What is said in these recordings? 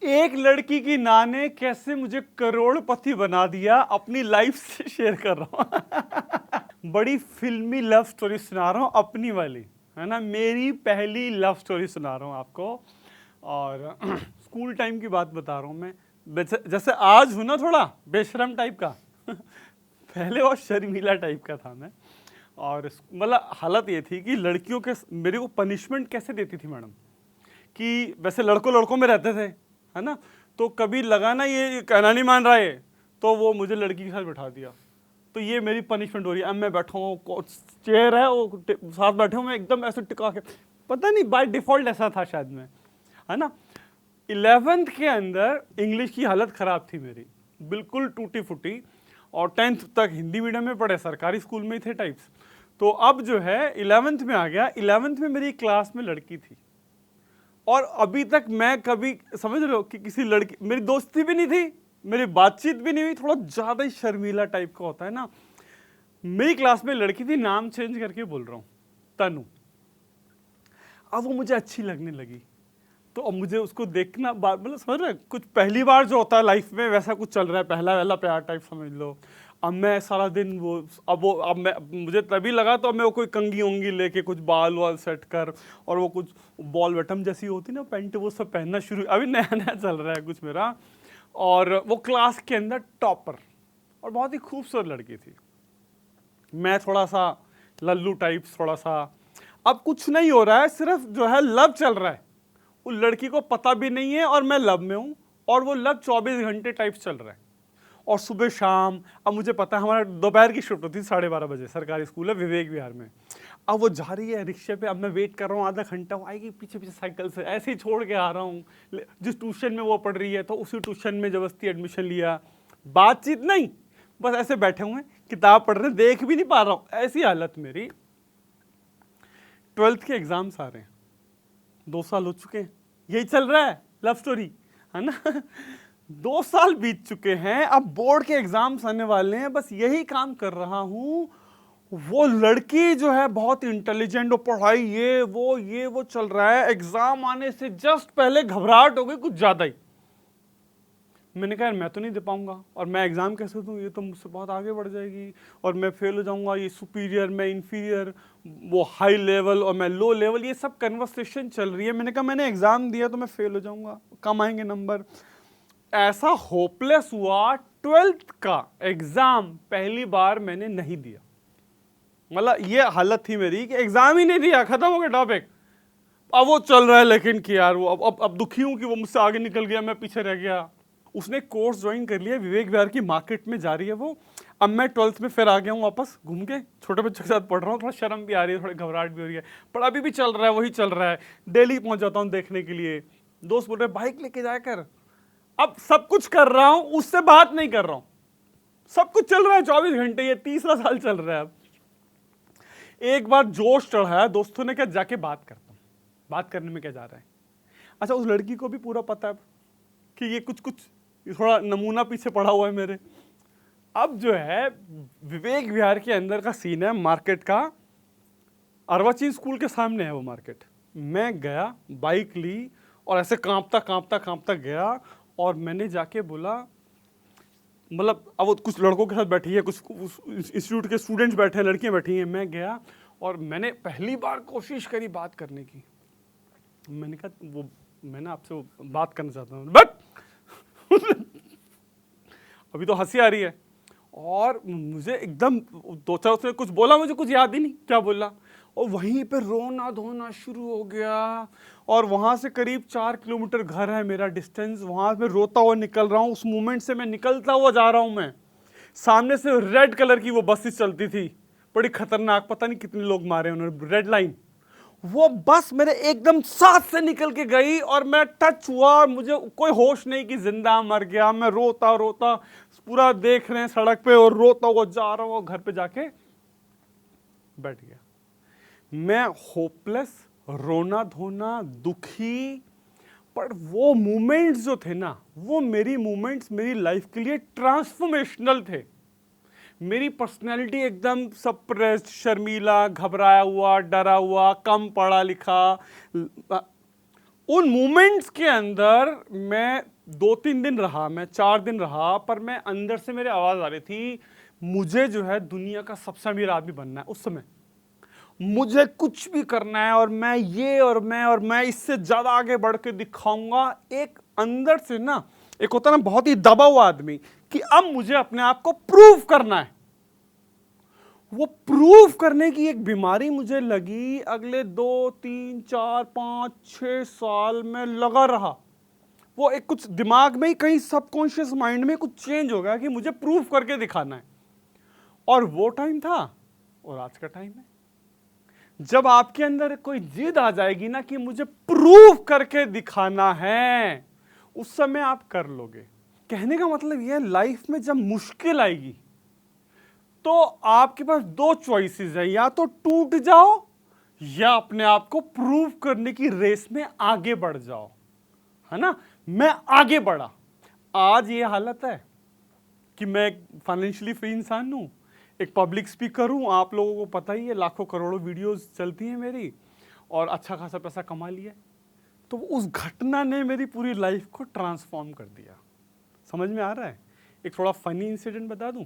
एक लड़की की नाँ ने कैसे मुझे करोड़पति बना दिया, अपनी लाइफ से शेयर कर रहा हूं। बड़ी फिल्मी लव स्टोरी सुना रहा हूं, अपनी वाली, है ना, मेरी पहली लव स्टोरी सुना रहा हूं आपको। और स्कूल टाइम की बात बता रहा हूं मैं, जैसे आज हूं ना, थोड़ा बेशरम टाइप का। पहले बहुत शर्मीला टाइप का था मैं। और मतलब हालत ये थी कि लड़कियों के मेरे को पनिशमेंट कैसे देती थी मैडम, कि वैसे लड़कों लड़कों में रहते थे, है ना, तो कभी लगा ना ये कहना नहीं मान रहा है, तो वो मुझे लड़की के साथ बैठा दिया। तो ये मेरी पनिशमेंट हो रही है। अब मैं बैठा हूँ, चेयर है, वो साथ बैठे हूँ, मैं एकदम ऐसे टिका के, पता नहीं बाय डिफॉल्ट ऐसा था शायद मैं, है ना। 11th के अंदर इंग्लिश की हालत ख़राब थी मेरी, बिल्कुल टूटी फूटी। और 10th तक हिंदी मीडियम में पढ़े, सरकारी स्कूल में ही थे टाइप्स। तो अब जो है 11th में आ गया। 11th में मेरी क्लास में लड़की थी, और अभी तक मैं कभी, समझ रहे हो, कि किसी लड़की, मेरी दोस्ती भी नहीं थी, मेरी बातचीत भी नहीं हुई, थोड़ा ज़्यादा ही शर्मीला टाइप का होता है ना। मेरी क्लास में लड़की थी, नाम चेंज करके बोल रहा हूँ, तनु। अब वो मुझे अच्छी लगने लगी, तो अब मुझे उसको देखना, मतलब समझ रहे, कुछ पहली बार जो होता है लाइफ में वैसा कुछ चल रहा है, पहला वहला प्यार टाइप समझ लो। अब मैं सारा दिन अब मैं, मुझे तभी लगा, तो अब मैं वो कोई कंगी उंगी लेके कुछ बाल वाल सेट कर, और वो कुछ बॉल बटम जैसी होती ना पैंट, वो सब पहनना शुरू, अभी नया नया चल रहा है कुछ मेरा। और वो क्लास के अंदर टॉपर, और बहुत ही खूबसूरत लड़की थी। मैं थोड़ा सा लल्लू टाइप्स, थोड़ा सा। अब कुछ नहीं हो रहा है, सिर्फ जो है लव चल रहा है, उस लड़की को पता भी नहीं है, और मैं लव में हूं, और वो लव 24 घंटे टाइप चल रहा है, और सुबह शाम। अब मुझे पता है हमारा दोपहर की शिफ्ट होती है 12:30 बजे, सरकारी स्कूल है विवेक विहार में। अब वो जा रही है रिक्शे पे, अब मैं वेट कर रहा हूँ, आधा घंटा वो आएगी पीछे पीछे साइकिल से, ऐसे ही छोड़ के आ रहा हूँ। जिस ट्यूशन में वो पढ़ रही है, तो उसी ट्यूशन में जबरदस्ती एडमिशन लिया। बातचीत नहीं, बस ऐसे बैठे हुए किताब पढ़ रहे, देख भी नहीं पा रहा हूँ, ऐसी हालत मेरी। 12th के एग्जाम्स आ रहे हैं, 2 साल हो चुके हैं, यही चल रहा है लव स्टोरी, है ना। 2 साल बीत चुके हैं, अब बोर्ड के एग्जाम्स आने वाले हैं, बस यही काम कर रहा हूं। वो लड़की जो है बहुत इंटेलिजेंट, और पढ़ाई ये वो चल रहा है। एग्जाम आने से जस्ट पहले घबराहट हो गई कुछ ज्यादा ही। मैंने कहा मैं तो नहीं दे पाऊंगा, और मैं एग्जाम कैसे दूं, ये तो मुझसे बहुत आगे बढ़ जाएगी, और मैं फेल हो जाऊंगा, ये सुपीरियर, मैं इंफीरियर, वो हाई लेवल और मैं लो लेवल, ये सब कन्वर्सेशन चल रही है। मैंने कहा मैंने एग्जाम दिया तो मैं फेल हो जाऊंगा, कम आएंगे नंबर। ऐसा होपलेस हुआ, 12th का एग्जाम पहली बार मैंने नहीं दिया। मतलब ये हालत थी मेरी कि एग्जाम ही नहीं दिया, खत्म हो गया टॉपिक। अब वो चल रहा है, लेकिन कि यार वो अब दुखी हूं कि वो मुझसे आगे निकल गया, मैं पीछे रह गया। उसने कोर्स ज्वाइन कर लिया, विवेक विहार की मार्केट में जा रही है वो। अब मैं 12th में फिर आ गया हूँ वापस घूम के, छोटे बच्चों के साथ पढ़ रहा हूँ, थोड़ा शर्म भी आ रही है, थोड़ी घबराहट भी हो रही है, पर अभी भी चल रहा है, वही चल रहा है। डेली पहुंच जाता हूँ देखने के लिए। दोस्त बोल रहे बाइक लेके जाकर, अब सब कुछ कर रहा हूँ, उससे बात नहीं कर रहा हूँ, सब कुछ चल रहा है 24 घंटे, ये 3रा साल चल रहा है। अब एक बार जोश चढ़ा है, दोस्तों ने कहा जाके बात करता हूँ, बात करने में क्या जा रहा है। अच्छा, उस लड़की को भी पूरा पता है कि ये कुछ थोड़ा नमूना पीछे पड़ा हुआ है मेरे। अब जो है विवेक विहार के अंदर का सीन है, मार्केट का, अर्वाचीन स्कूल के सामने है वो मार्केट। मैं गया, बाइक ली, और ऐसे कांपता कांपता कांपता गया, और मैंने जाके बोला, मतलब अब वो कुछ लड़कों के साथ बैठी है, कुछ इंस्टीट्यूट के स्टूडेंट्स बैठे हैं, लड़कियां बैठी हैं। मैं गया और मैंने पहली बार कोशिश करी बात करने की। मैंने कहा वो मैं ना आपसे बात करना चाहता हूँ, बट अभी तो हंसी आ रही है। और मुझे एकदम 2-4 उसने कुछ बोला, मुझे कुछ याद ही नहीं क्या बोला, और वहीं पे रोना धोना शुरू हो गया। और वहां से करीब 4 किलोमीटर घर है मेरा डिस्टेंस, वहां पे रोता हुआ निकल रहा हूँ। उस मोमेंट से मैं निकलता हुआ जा रहा हूँ। मैं सामने से रेड कलर की वो बसेस चलती थी, बड़ी खतरनाक, पता नहीं कितने लोग मारे उन्होंने, रेड लाइन। वो बस मेरे एकदम साथ से निकल के गई, और मैं टच हुआ, और मुझे कोई होश नहीं कि जिंदा मर गया। मैं रोता रोता, पूरा देख रहे हैं सड़क पे, और रोता हुआ जा रहा हूँ, घर पे जाके बैठ गया। मैं होपलेस, रोना धोना, दुखी। पर वो मोमेंट्स जो थे ना, वो मेरी मोमेंट्स मेरी लाइफ के लिए ट्रांसफॉर्मेशनल थे। मेरी पर्सनैलिटी एकदम सप्रेस्ड, शर्मीला, घबराया हुआ, डरा हुआ, कम पढ़ा लिखा, उन मोमेंट्स के अंदर मैं 2-3 दिन रहा, मैं 4 दिन रहा, पर मैं अंदर से मेरी आवाज़ आ रही थी, मुझे जो है दुनिया का सबसे अमीर आदमी बनना है। उस समय मुझे कुछ भी करना है और मैं ये और मैं इससे ज़्यादा आगे बढ़ के दिखाऊंगा। एक अंदर से ना, एक होता ना बहुत ही दबा हुआ आदमी कि अब मुझे अपने आप को प्रूव करना है। वो प्रूव करने की एक बीमारी मुझे लगी। अगले 2, 3, 4, 5, 6 साल में लगा रहा। वो एक कुछ दिमाग में ही कहीं सबकॉन्शियस माइंड में कुछ चेंज हो गया कि मुझे प्रूव करके दिखाना है। और वो टाइम था और आज का टाइम है। जब आपके अंदर कोई जिद आ जाएगी ना कि मुझे प्रूव करके दिखाना है, उस समय आप कर लोगे। कहने का मतलब यह है, लाइफ में जब मुश्किल आएगी तो आपके पास 2 चॉइसेस है, या तो टूट जाओ या अपने आप को प्रूव करने की रेस में आगे बढ़ जाओ, है ना। मैं आगे बढ़ा। आज ये हालत है कि मैं फाइनेंशियली फ्री इंसान हूं, एक पब्लिक स्पीकर हूं, आप लोगों को पता ही है, लाखों करोड़ों वीडियोस चलती हैं मेरी, और अच्छा खासा पैसा कमा लिया। तो उस घटना ने मेरी पूरी लाइफ को ट्रांसफॉर्म कर दिया। समझ में आ रहा है। एक थोड़ा फनी इंसिडेंट बता दूं,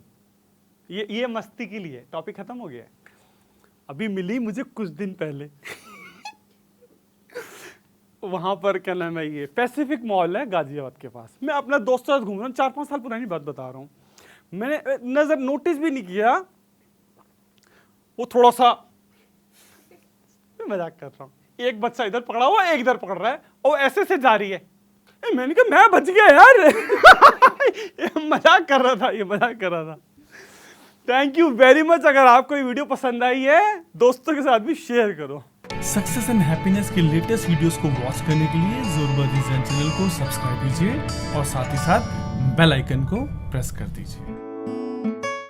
ये मस्ती के लिए, टॉपिक खत्म हो गया है। अभी मिली मुझे कुछ दिन पहले वहां पर क्या नाम है, ये पैसिफिक मॉल है गाजियाबाद के पास। मैं अपना दोस्तों के साथ घूम रहा हूँ, 4-5 साल पुरानी बात बता रहा हूँ। मैंने नजर नोटिस भी नहीं किया, वो थोड़ा सा, मैं मजाक कर रहा हूँ, एक बच्चा इधर पकड़ा हुआ, एक इधर पकड़ रहा है और ऐसे से जा रही है। मैंने कहा मैं बच गया यार ये मजाक कर रहा था, ये मजाक कर रहा था। Thank you very much. अगर आपको ये वीडियो पसंद आई है, दोस्तों के साथ भी शेयर करो। सक्सेस एंड हैप्पीनेस के लेटेस्ट वीडियोस को वॉच करने के लिए ज़ोरबा डिज़ाइन चैनल को सब्सक्राइब कीजिए और साथ ही साथ बेल आइकन को प्रेस कर दीजिए।